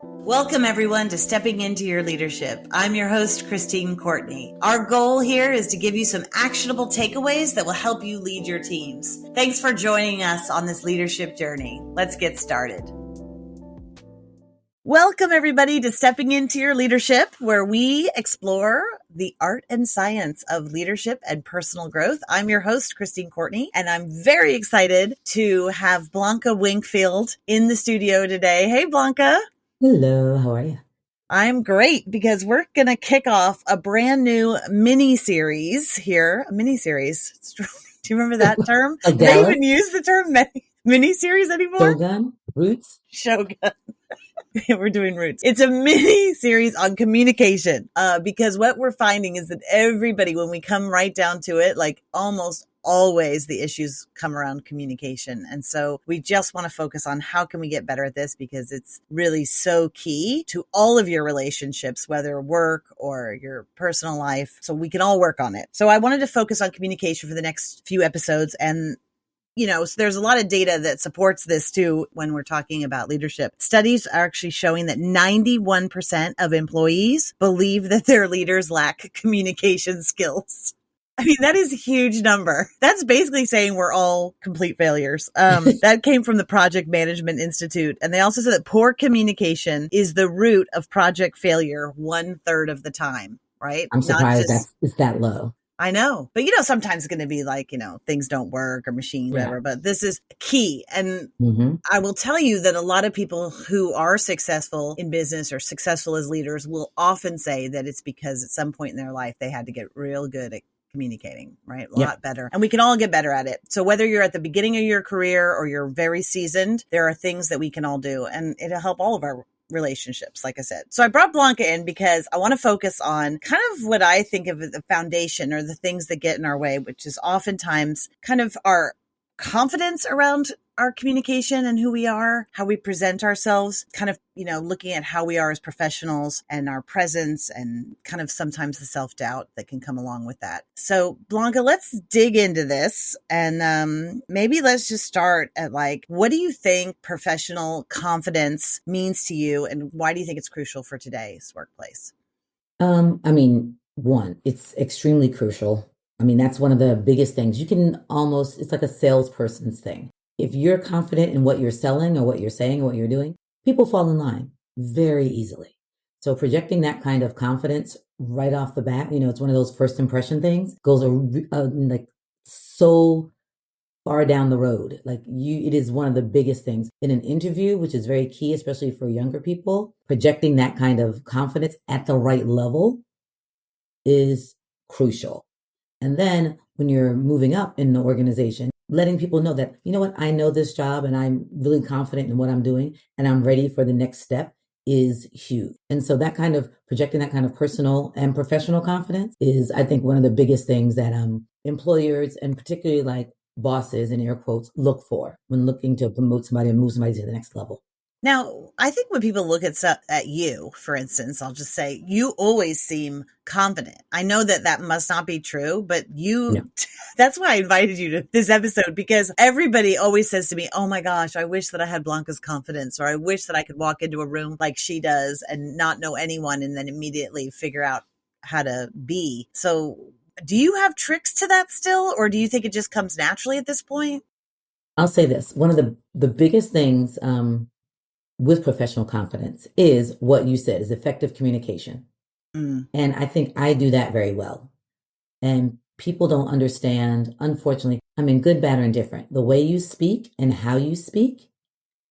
Welcome, everyone, to Stepping Into Your Leadership. I'm your host, Christine Courtney. Our goal here is to give you some actionable takeaways that will help you lead your teams. Thanks for joining us on this leadership journey. Let's get started. Welcome, everybody, to Stepping Into Your Leadership, where we explore the art and science of leadership and personal growth. I'm your host, Christine Courtney, and I'm very excited to have Blonka Winkfield in the studio today. Hey, Blonka. Hello, how are you? I'm great because we're going to kick off a brand new mini-series here. A mini-series. Do you remember that term? Do they even use the term mini-series anymore? Shogun? Roots? Shogun. We're doing roots. It's a mini series on communication, because what we're finding is that everybody, when we come right down to it, like almost always the issues come around communication. And so we just want to focus on how can we get better at this, because it's really so key to all of your relationships, whether work or your personal life. So we can all work on it. So I wanted to focus on communication for the next few episodes. And so there's a lot of data that supports this too when we're talking about leadership. Studies are actually showing that 91% of employees believe that their leaders lack communication skills. I mean, that is a huge number. That's basically saying we're all complete failures. That came from the Project Management Institute. And they also said that poor communication is the root of project failure 1/3 of the time, right? I'm surprised it's that low. I know. But, sometimes it's going to be like, things don't work or machine, whatever, but this is key. And I will tell you that a lot of people who are successful in business or successful as leaders will often say that it's because at some point in their life, they had to get real good at communicating, right? A lot better. And we can all get better at it. So whether you're at the beginning of your career or you're very seasoned, there are things that we can all do, and it'll help all of our relationships, like I said. So I brought Blonka in because I want to focus on kind of what I think of the foundation or the things that get in our way, which is oftentimes kind of our confidence around our communication and who we are, how we present ourselves, kind of, looking at how we are as professionals and our presence and kind of sometimes the self-doubt that can come along with that. So Blonka, let's dig into this, and maybe let's just start at what do you think professional confidence means to you, and why do you think it's crucial for today's workplace? One, it's extremely crucial. That's one of the biggest things. It's like a salesperson's thing. If you're confident in what you're selling or what you're saying or what you're doing, people fall in line very easily. So projecting that kind of confidence right off the bat, it's one of those first impression things, goes so far down the road. It is one of the biggest things in an interview, which is very key, especially for younger people. Projecting that kind of confidence at the right level is crucial. And then when you're moving up in the organization, letting people know that, I know this job and I'm really confident in what I'm doing and I'm ready for the next step is huge. And so that kind of projecting that kind of personal and professional confidence is, I think, one of the biggest things that employers and particularly bosses, in air quotes, look for when looking to promote somebody and move somebody to the next level. Now, I think when people look at you, for instance, I'll just say you always seem confident. I know that must not be true, but that's why I invited you to this episode, because everybody always says to me, oh my gosh, I wish that I had Blonka's confidence, or I wish that I could walk into a room like she does and not know anyone and then immediately figure out how to be. So do you have tricks to that still, or do you think it just comes naturally at this point? I'll say this. One of the biggest things with professional confidence is what you said, is effective communication. And I think I do that very well. And people don't understand, unfortunately, good, bad, or indifferent, the way you speak and how you speak.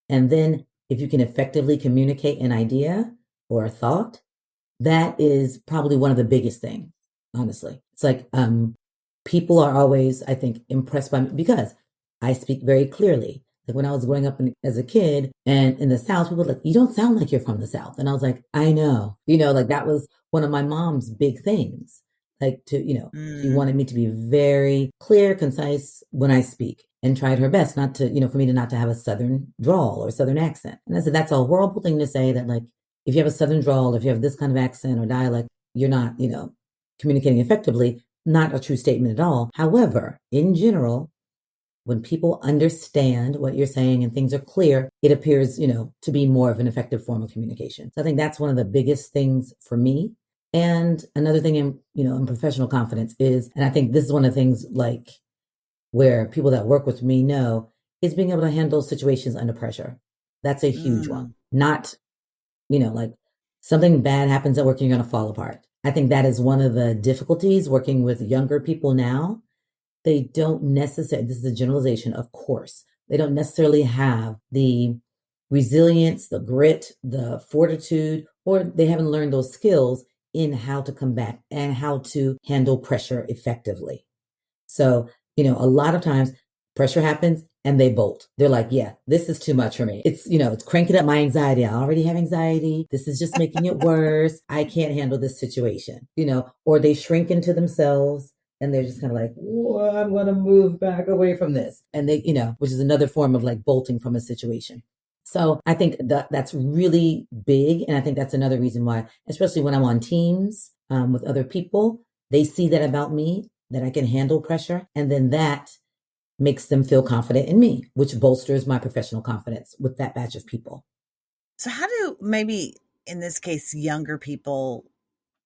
And then if you can effectively communicate an idea or a thought, that is probably one of the biggest things, honestly. It's people are always, I think, impressed by me because I speak very clearly. When I was growing up as a kid and in the South, people were like, you don't sound like you're from the South. And I was like, I know, that was one of my mom's big things. She wanted me to be very clear, concise when I speak, and tried her best not to, for me to not to have a Southern drawl or Southern accent. And I said, that's a horrible thing to say, that if you have a Southern drawl, if you have this kind of accent or dialect, you're not, communicating effectively. Not a true statement at all. However, in general, when people understand what you're saying and things are clear, it appears, to be more of an effective form of communication. So I think that's one of the biggest things for me. And another thing in professional confidence is, and I think this is one of the things like where people that work with me know, is being able to handle situations under pressure. That's a huge one. Not, like something bad happens at work and you're going to fall apart. I think that is one of the difficulties working with younger people now. They don't necessarily, this is a generalization, of course, they don't necessarily have the resilience, the grit, the fortitude, or they haven't learned those skills in how to combat and how to handle pressure effectively. So, a lot of times pressure happens and they bolt. They're like, yeah, this is too much for me. It's cranking up my anxiety. I already have anxiety. This is just making it worse. I can't handle this situation, or they shrink into themselves and they're just kind of like, whoa, I'm going to move back away from this. And they, which is another form of like bolting from a situation. So I think that's really big. And I think that's another reason why, especially when I'm on teams with other people, they see that about me, that I can handle pressure. And then that makes them feel confident in me, which bolsters my professional confidence with that batch of people. So how do maybe in this case, younger people,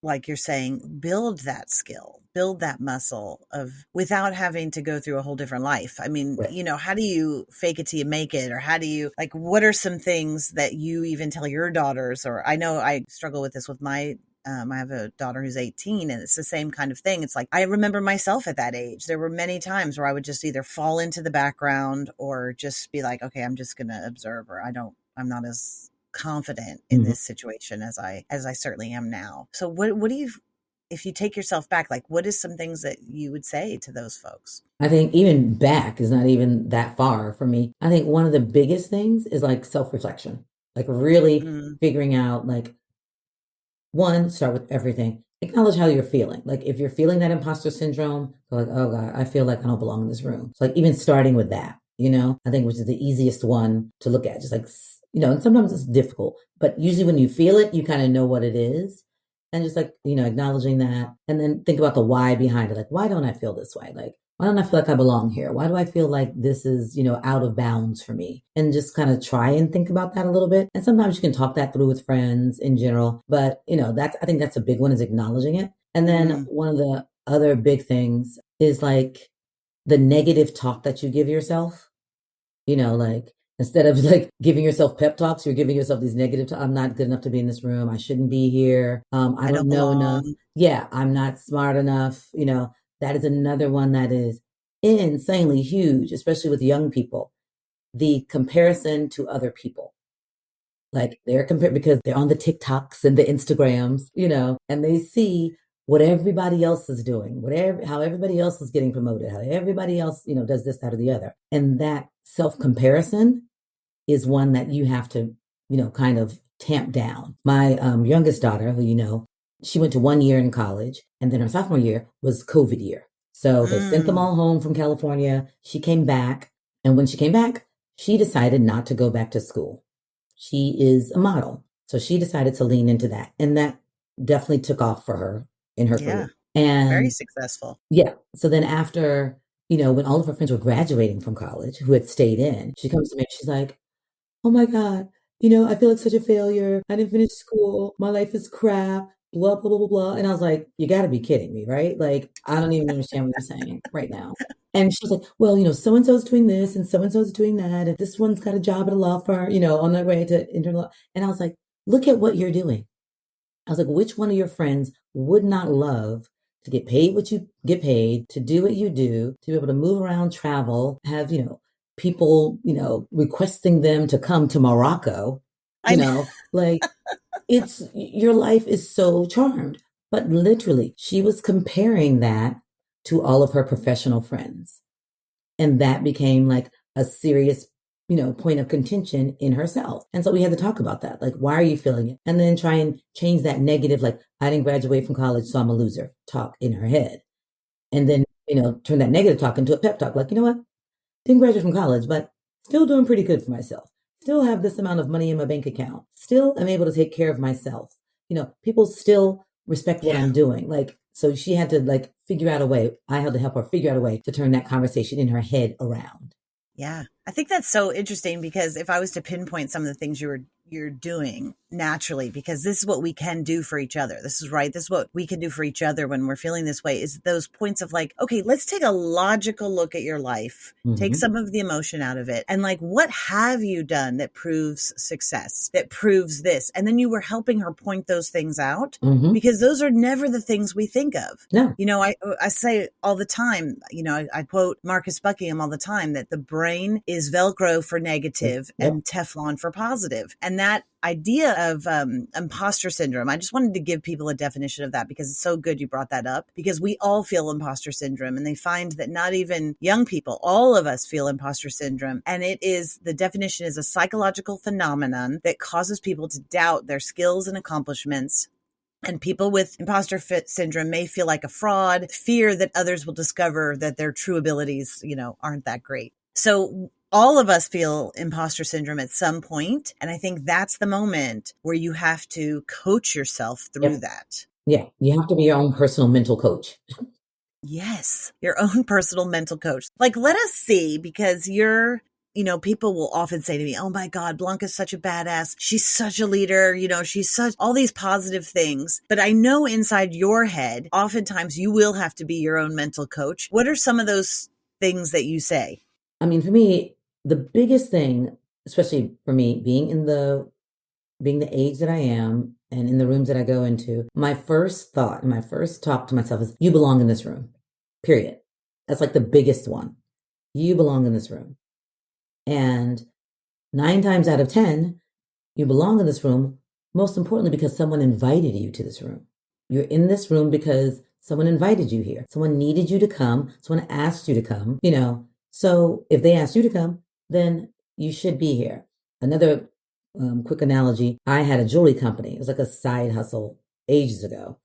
like you're saying, build that skill, build that muscle of without having to go through a whole different life? I mean, Right. How do you fake it till you make it? Or how do you, like, what are some things that you even tell your daughters? Or I know I struggle with this with my I have a daughter who's 18 and it's the same kind of thing. It's like, I remember myself at that age. There were many times where I would just either fall into the background or just be like, okay, I'm just going to observe, or I'm not as confident in this situation as I certainly am now. So what do you, if you take yourself back, like what is some things that you would say to those folks? I think even back is not even that far for me. I think one of the biggest things is like self-reflection, like really figuring out, like, one, start with everything. Acknowledge how you're feeling. Like if you're feeling that imposter syndrome, like, oh God, I feel like I don't belong in this room. So like even starting with that, I think which is the easiest one to look at. Just like, and sometimes it's difficult, but usually when you feel it, you kind of know what it is. And just like, acknowledging that and then think about the why behind it. Like, why don't I feel this way? Like, why don't I feel like I belong here? Why do I feel like this is, out of bounds for me? And just kind of try and think about that a little bit. And sometimes you can talk that through with friends in general. But, I think that's a big one, is acknowledging it. And then one of the other big things is like the negative talk that you give yourself, like instead of like giving yourself pep talks, you're giving yourself these negative, I'm not good enough to be in this room. I shouldn't be here. I don't know enough. Yeah, I'm not smart enough. That is another one that is insanely huge, especially with young people. The comparison to other people. Like they're compared because they're on the TikToks and the Instagrams, and they see what everybody else is doing, how everybody else is getting promoted, how everybody else, does this, that, or the other. And that self-comparison is one that you have to, kind of tamp down. My youngest daughter, who she went to 1 year in college, and then her sophomore year was COVID year. So they sent them all home from California. She came back. And when she came back, she decided not to go back to school. She is a model. So she decided to lean into that. And that definitely took off for her in her career. And very successful. Yeah. So then after, when all of her friends were graduating from college who had stayed in, she comes to me and she's like, oh my God, I feel like such a failure. I didn't finish school. My life is crap, blah, blah, blah, blah, blah. And I was like, you got to be kidding me, right? Like, I don't even understand what you're saying right now. And she's like, well, so-and-so's doing this and so-and-so's doing that. And this one's got a job at a law firm, on their way to internal law. And I was like, look at what you're doing. I was like, which one of your friends would not love to get paid what you get paid, to do what you do, to be able to move around, travel, have, people, requesting them to come to Morocco, like it's, your life is so charmed. But literally, she was comparing that to all of her professional friends. And that became like a serious, point of contention in herself. And so we had to talk about that. Like, why are you feeling it? And then try and change that negative, like, I didn't graduate from college, so I'm a loser talk in her head. And then, turn that negative talk into a pep talk. Like, you know what? Didn't graduate from college, but still doing pretty good for myself. Still have this amount of money in my bank account. Still am able to take care of myself. People still respect what I'm doing. Like, so she had to like figure out a way. I had to help her figure out a way to turn that conversation in her head around. Yeah. I think that's so interesting because if I was to pinpoint some of the things you're doing naturally, because this is what we can do for each other. This is right. This is what we can do for each other when we're feeling this way, is those points of like, okay, let's take a logical look at your life, take some of the emotion out of it. And like, what have you done that proves success, that proves this? And then you were helping her point those things out because those are never the things we think of. No. You know, I say all the time, you know, I quote Marcus Buckingham all the time that the brain is Velcro for negative and Teflon for positive. And that idea of imposter syndrome, I just wanted to give people a definition of that because it's so good you brought that up, because we all feel imposter syndrome, and they find that not even young people, all of us feel imposter syndrome. And the definition is a psychological phenomenon that causes people to doubt their skills and accomplishments. And people with imposter syndrome may feel like a fraud, fear that others will discover that their true abilities, you know, aren't that great. So all of us feel imposter syndrome at some point. And I think that's the moment where you have to coach yourself through that. Yeah. You have to be your own personal mental coach. Yes. Your own personal mental coach. Like, let us see, because you know, people will often say to me, oh my God, Blonka's such a badass. She's such a leader. You know, she's such all these positive things. But I know inside your head, oftentimes you will have to be your own mental coach. What are some of those things that you say? I mean, for me, the biggest thing, especially for me, being the age that I am and in the rooms that I go into, my first thought and my first talk to myself is, you belong in this room, period. That's like the biggest one. You belong in this room. And 9 times out of 10, you belong in this room, most importantly, because someone invited you to this room. You're in this room because someone invited you here. Someone needed you to come. Someone asked you to come, you know. So if they asked you to come, then you should be here. Another quick analogy, I had a jewelry company. It was like a side hustle ages ago.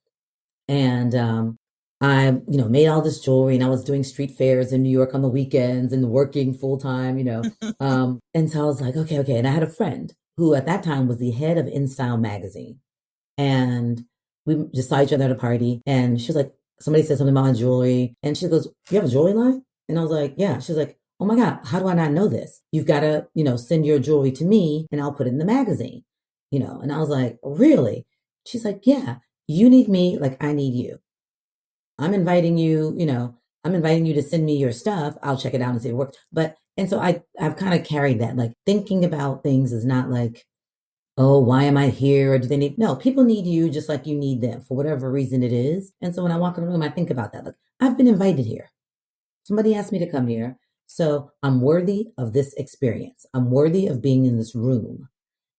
And I, you know, made all this jewelry, and I was doing street fairs in New York on the weekends and working full time, you know. And so I was like, okay. And I had a friend who at that time was the head of InStyle magazine. And we just saw each other at a party, and she was like, somebody said something about my jewelry. And she goes, you have a jewelry line? And I was like, yeah. She's like, oh my God, how do I not know this? You've got to, you know, send your jewelry to me and I'll put it in the magazine, you know. And I was like, really? She's like, yeah, you need me like I need you. I'm inviting you, you know, to send me your stuff. I'll check it out and see if it works. And so I've kind of carried that, like, thinking about things is not like, oh, why am I here? Or do they need, no, people need you just like you need them for whatever reason it is. And so when I walk in the room, I think about that. Like, I've been invited here. Somebody asked me to come here. So I'm worthy of this experience. I'm worthy of being in this room.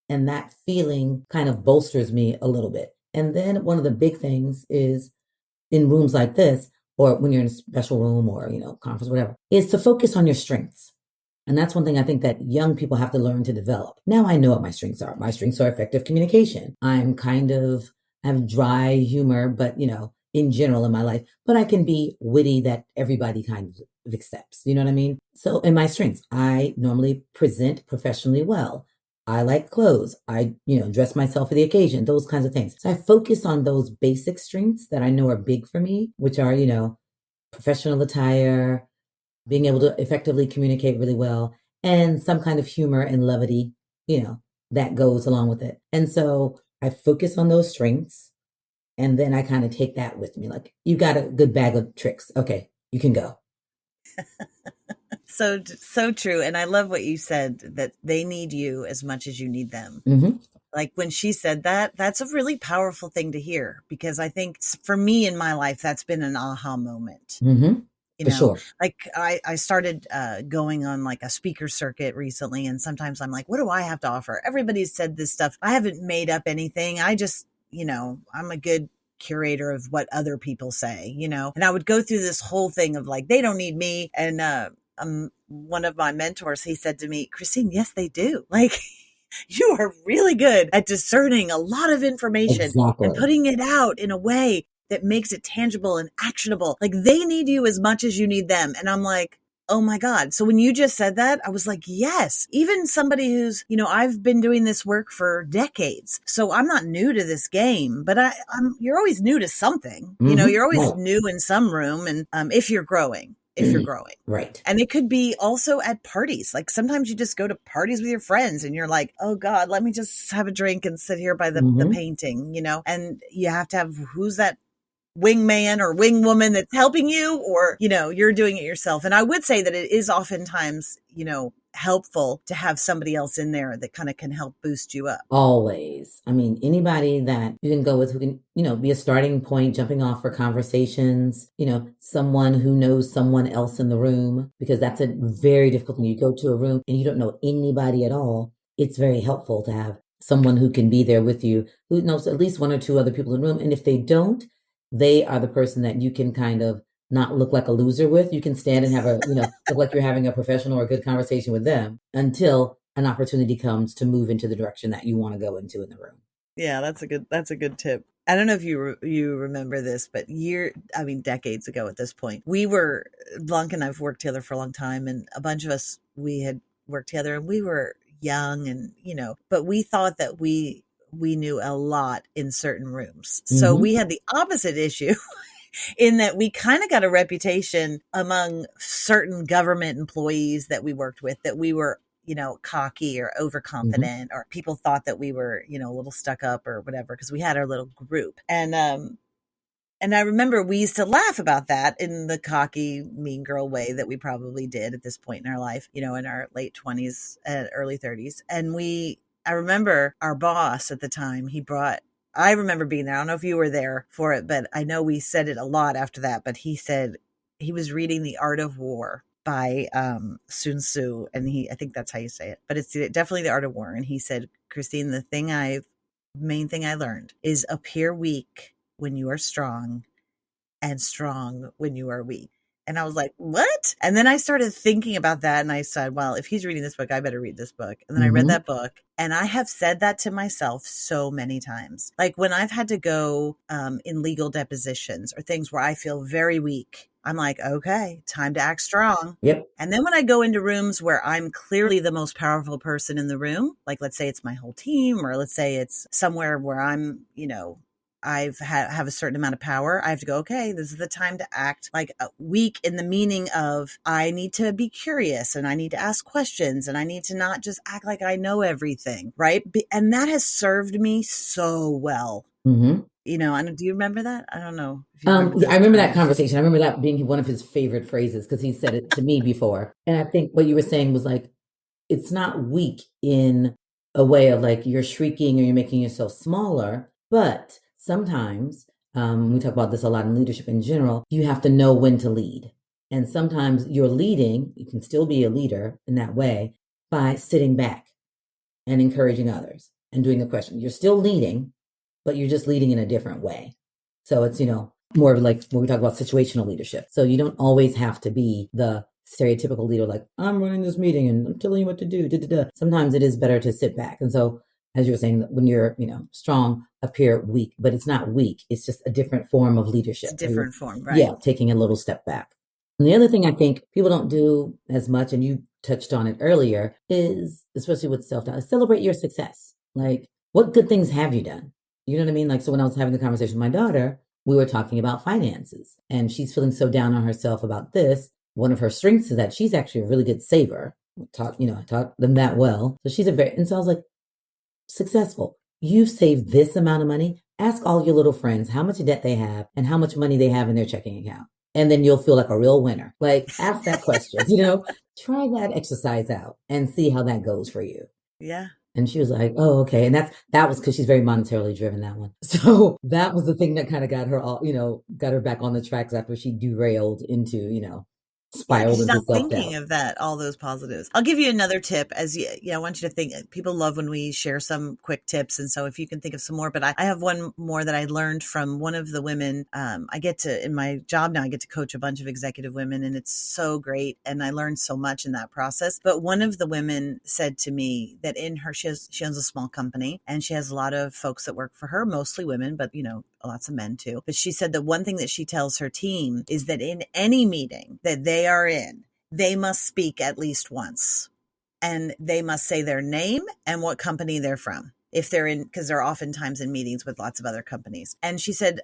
And that feeling kind of bolsters me a little bit. And then one of the big things is, in rooms like this, or when you're in a special room or, you know, conference, whatever, is to focus on your strengths. And that's one thing I think that young people have to learn to develop. Now I know what my strengths are. My strengths are effective communication. I have dry humor, but, you know, in general in my life, but I can be witty that everybody kind of accepts. You know what I mean? So in my strengths, I normally present professionally well. I like clothes. I, you know, dress myself for the occasion, those kinds of things. So I focus on those basic strengths that I know are big for me, which are, you know, professional attire, being able to effectively communicate really well, and some kind of humor and levity, you know, that goes along with it. And so I focus on those strengths, and then I kind of take that with me. Like, you got a good bag of tricks. Okay, you can go. So true. And I love what you said, that they need you as much as you need them. Like when she said that, that's a really powerful thing to hear, because I think for me in my life, that's been an aha moment. You know, sure. Like I started going on like a speaker circuit recently, and sometimes I'm like, what do I have to offer? Everybody's said this stuff. I haven't made up anything. I just, you know, I'm a good curator of what other people say, you know. And I would go through this whole thing of like, they don't need me. And one of my mentors, he said to me, Christine, yes, they do. Like, you are really good at discerning a lot of information and putting it out in a way that makes it tangible and actionable. Like, they need you as much as you need them. And I'm like, oh my God. So when you just said that, I was like, yes, even somebody who's, I've been doing this work for decades. So I'm not new to this game, but you're always new to something, you're always new in some room. And, if you're growing. Right. And it could be also at parties. Like sometimes you just go to parties with your friends and you're like, oh God, let me just have a drink and sit here by the painting, and you have to have, who's that wingman or wingwoman that's helping you, or, you're doing it yourself. And I would say that it is oftentimes, helpful to have somebody else in there that kind of can help boost you up. Always. I mean, anybody that you can go with who can, be a starting point, jumping off for conversations, someone who knows someone else in the room, because that's a very difficult thing. You go to a room and you don't know anybody at all. It's very helpful to have someone who can be there with you, who knows at least one or two other people in the room. And if they don't, they are the person that you can kind of not look like a loser with. You can stand and have look like you're having a professional or good conversation with them until an opportunity comes to move into the direction that you want to go into in the room. Yeah, that's a good tip. I don't know if you remember this, but decades ago at this point, Blonka and I've worked together for a long time, and a bunch of us, we had worked together, and we were young and, but we thought that we knew a lot in certain rooms. So we had the opposite issue in that we kind of got a reputation among certain government employees that we worked with that we were, cocky or overconfident, or people thought that we were, a little stuck up or whatever, because we had our little group. And I remember we used to laugh about that in the cocky, mean girl way that we probably did at this point in our life, in our late 20s and early 30s. And I remember our boss at the time, I remember being there. I don't know if you were there for it, but I know we said it a lot after that. But he said he was reading The Art of War by Sun Tzu. And I think that's how you say it. But it's definitely The Art of War. And he said, Christine, the main thing I learned is appear weak when you are strong and strong when you are weak. And I was like, what? And then I started thinking about that. And I said, well, if he's reading this book, I better read this book. And then I read that book. And I have said that to myself so many times. Like when I've had to go in legal depositions or things where I feel very weak, I'm like, okay, time to act strong. Yep. And then when I go into rooms where I'm clearly the most powerful person in the room, like let's say it's my whole team, or let's say it's somewhere where I'm, have a certain amount of power, I have to go, okay, this is the time to act like weak, in the meaning of I need to be curious and I need to ask questions and I need to not just act like I know everything, right? And that has served me so well. Do you remember that? I don't know. If you remember I remember that conversation. I remember that being one of his favorite phrases because he said it to me before. And I think what you were saying was like, it's not weak in a way of like you're shrieking or you're making yourself smaller, but sometimes, we talk about this a lot in leadership in general, you have to know when to lead. And sometimes you're leading, you can still be a leader in that way by sitting back and encouraging others and doing the question. You're still leading, but you're just leading in a different way. So it's, more of like when we talk about situational leadership. So you don't always have to be the stereotypical leader, like I'm running this meeting and I'm telling you what to do. Sometimes it is better to sit back. And so as you were saying, when you're, strong, appear weak, but it's not weak. It's just a different form of leadership. It's a different form, right? Yeah, taking a little step back. And the other thing I think people don't do as much, and you touched on it earlier, is, especially with self-doubt, celebrate your success. Like, what good things have you done? You know what I mean? Like, so when I was having the conversation with my daughter, we were talking about finances, and she's feeling so down on herself about this. One of her strengths is that she's actually a really good saver. I taught them that well. So and so I was like, successful. You've saved this amount of money. Ask all your little friends how much debt they have and how much money they have in their checking account. And then you'll feel like a real winner. Like, ask that question, try that exercise out and see how that goes for you. Yeah. And she was like, oh, okay. And that was because she's very monetarily driven, that one. So that was the thing that kind of got her got her back on the tracks after she derailed into, spiraled into self-doubt. Thinking of that, all those positives. I'll give you another tip I want you to think. People love when we share some quick tips. And so if you can think of some more, but I have one more that I learned from one of the women. In my job now, I get to coach a bunch of executive women, and it's so great. And I learned so much in that process. But one of the women said to me that she owns a small company, and she has a lot of folks that work for her, mostly women, but lots of men too. But she said the one thing that she tells her team is that in any meeting that they are in, they must speak at least once, and they must say their name and what company they're from. If they're in, because they're oftentimes in meetings with lots of other companies. And she said,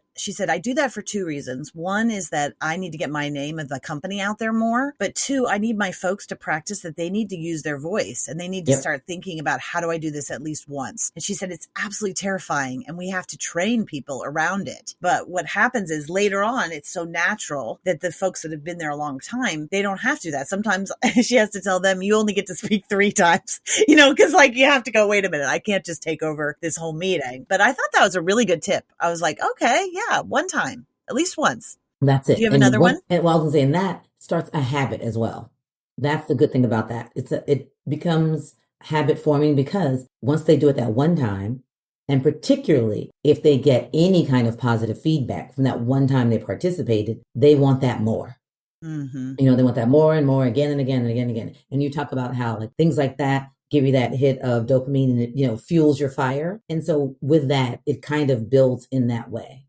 I do that for two reasons. One is that I need to get my name of the company out there more. But two, I need my folks to practice that they need to use their voice, and they need to start thinking about, how do I do this at least once? And she said, it's absolutely terrifying, and we have to train people around it. But what happens is later on, it's so natural that the folks that have been there a long time, they don't have to do that. Sometimes she has to tell them, you only get to speak 3 times, because like you have to go, wait a minute, I can't just take over this whole meeting. But I thought that was a really good tip. I was like, okay, yeah, one time, at least once. That's it. Do you have another one? And well, I was saying that starts a habit as well. That's the good thing about that. It becomes habit forming, because once they do it that one time, and particularly if they get any kind of positive feedback from that one time they participated, they want that more. Mm-hmm. They want that more and more, again and again and again and again. And you talk about how like things like that give you that hit of dopamine, and it, fuels your fire. And so with that, it kind of builds in that way,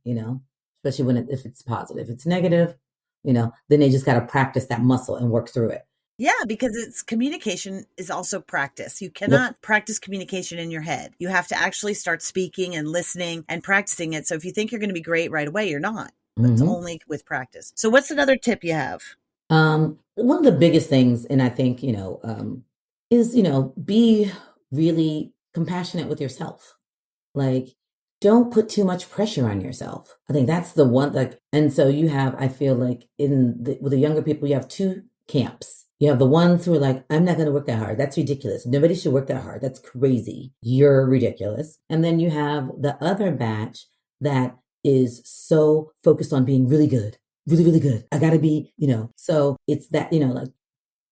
especially if it's positive. If it's negative, then they just got to practice that muscle and work through it. Yeah, because communication is also practice. You cannot practice communication in your head. You have to actually start speaking and listening and practicing it. So if you think you're going to be great right away, you're not. It's only with practice. So what's another tip you have? One of the biggest things, and I think, is, be really compassionate with yourself. Like, don't put too much pressure on yourself. I think that's the one, and so you have, I feel like with the younger people, you have 2 camps. You have the ones who are like, I'm not going to work that hard. That's ridiculous. Nobody should work that hard. That's crazy. You're ridiculous. And then you have the other batch that is so focused on being really good, really, really good. I got to be, so it's that,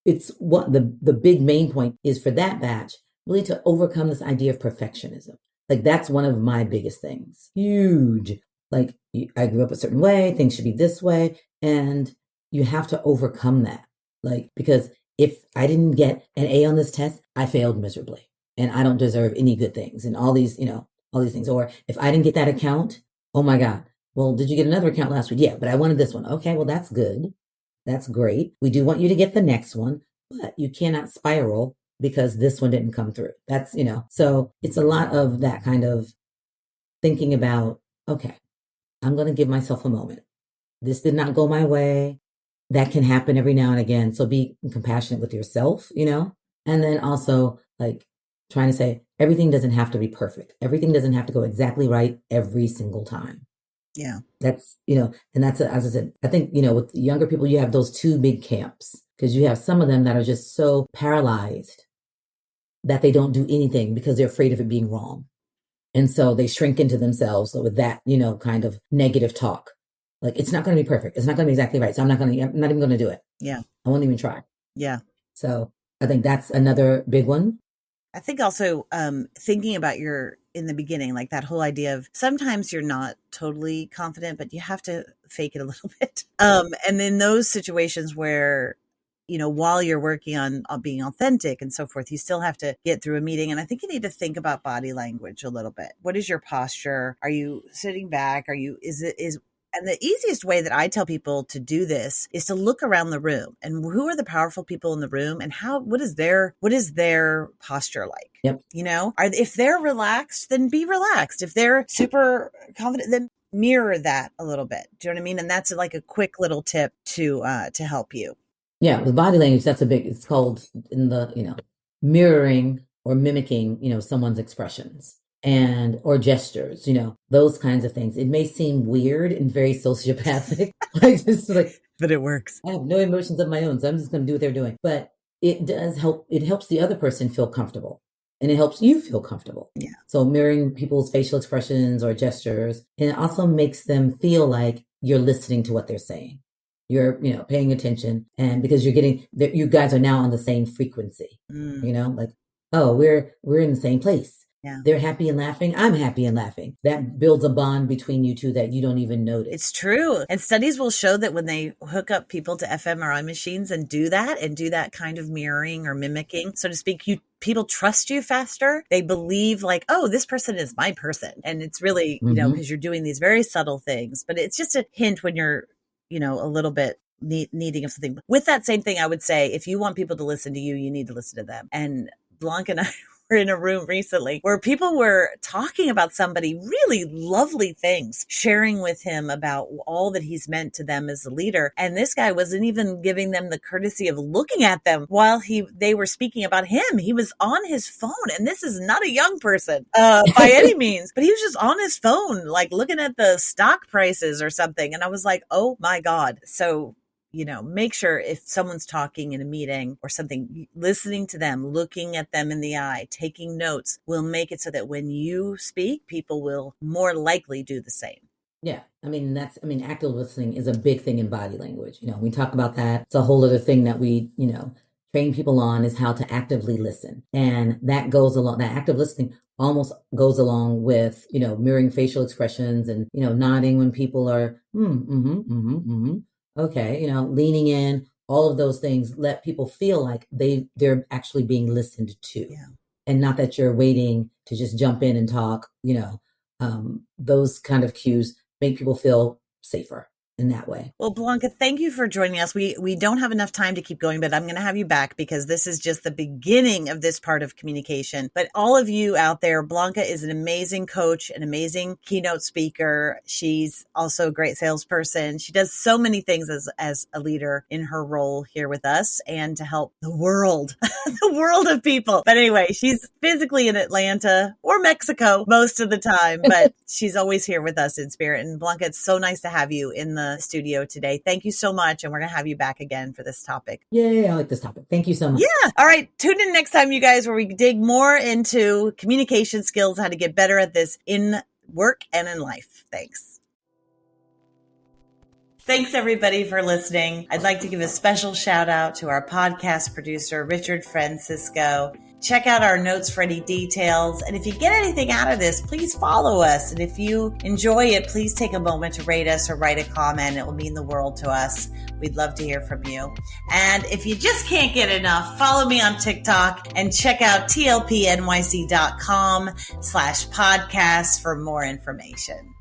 it's what the big main point is for that batch, really to overcome this idea of perfectionism. Like, that's one of my biggest things. Huge. Like, I grew up a certain way, things should be this way. And you have to overcome that. Like, because if I didn't get an A on this test, I failed miserably and I don't deserve any good things and all these things. Or if I didn't get that account, oh my God, well, did you get another account last week? Yeah, but I wanted this one. Okay, well, that's good. That's great. We do want you to get the next one, but you cannot spiral because this one didn't come through. That's, so it's a lot of that kind of thinking about, okay, I'm going to give myself a moment. This did not go my way. That can happen every now and again. So be compassionate with yourself, and then also like trying to say everything doesn't have to be perfect. Everything doesn't have to go exactly right every single time. Yeah. That's, and that's, as I said, I think, with younger people, you have those 2 big camps, because you have some of them that are just so paralyzed that they don't do anything because they're afraid of it being wrong. And so they shrink into themselves with that, kind of negative talk. Like, it's not going to be perfect. It's not going to be exactly right. So I'm not even going to do it. Yeah. I won't even try. Yeah. So I think that's another big one. I think also thinking about in the beginning, like that whole idea of sometimes you're not totally confident, but you have to fake it a little bit. And in those situations where, while you're working on being authentic and so forth, you still have to get through a meeting. And I think you need to think about body language a little bit. What is your posture? Are you sitting back? And the easiest way that I tell people to do this is to look around the room and who are the powerful people in the room and what is their posture like? Yep. If they're relaxed, then be relaxed. If they're super confident, then mirror that a little bit. Do you know what I mean? And that's like a quick little tip to help you. Yeah. With body language, it's called in the, mirroring or mimicking, someone's expressions. Or gestures, those kinds of things. It may seem weird and very sociopathic, but it works. I have no emotions of my own, so I'm just going to do what they're doing. But it does help. It helps the other person feel comfortable, and it helps you feel comfortable. Yeah. So mirroring people's facial expressions or gestures, and it also makes them feel like you're listening to what they're saying. You're, paying attention, and because you guys are now on the same frequency. Like, oh, we're in the same place. Yeah. They're happy and laughing. I'm happy and laughing. That builds a bond between you two that you don't even notice. It's true. And studies will show that when they hook up people to fMRI machines and do that kind of mirroring or mimicking, so to speak, people trust you faster. They believe like, oh, this person is my person. And it's really, because you're doing these very subtle things, but it's just a hint when you're, a little bit needing of something. With that same thing, I would say, if you want people to listen to you, you need to listen to them. And Blonka and I were in a room recently where people were talking about somebody, really lovely things, sharing with him about all that he's meant to them as a leader. And this guy wasn't even giving them the courtesy of looking at them while they were speaking about him. He was on his phone, and this is not a young person by any means, but he was just on his phone, like looking at the stock prices or something. And I was like, oh my God. So make sure if someone's talking in a meeting or something, listening to them, looking at them in the eye, taking notes will make it so that when you speak, people will more likely do the same. Yeah. Active listening is a big thing in body language. We talk about that. It's a whole other thing that we, train people on, is how to actively listen. And that active listening almost goes along with, mirroring facial expressions and, nodding when people are, okay, leaning in, all of those things let people feel like they're actually being listened to, and not that you're waiting to just jump in and talk. Those kind of cues make people feel safer in that way. Well, Blonka, thank you for joining us. We don't have enough time to keep going, but I'm going to have you back because this is just the beginning of this part of communication. But all of you out there, Blonka is an amazing coach, an amazing keynote speaker. She's also a great salesperson. She does so many things as a leader in her role here with us and to help the world, the world of people. But anyway, she's physically in Atlanta or Mexico most of the time, but she's always here with us in spirit. And Blonka, it's so nice to have you in the studio today. Thank you so much. And we're going to have you back again for this topic. Yay, I like this topic. Thank you so much. Yeah. All right. Tune in next time, you guys, where we dig more into communication skills, how to get better at this in work and in life. Thanks. Thanks, everybody, for listening. I'd like to give a special shout out to our podcast producer, Richard Francisco. Check out our notes for any details. And if you get anything out of this, please follow us. And if you enjoy it, please take a moment to rate us or write a comment. It will mean the world to us. We'd love to hear from you. And if you just can't get enough, follow me on TikTok and check out tlpnyc.com/podcast for more information.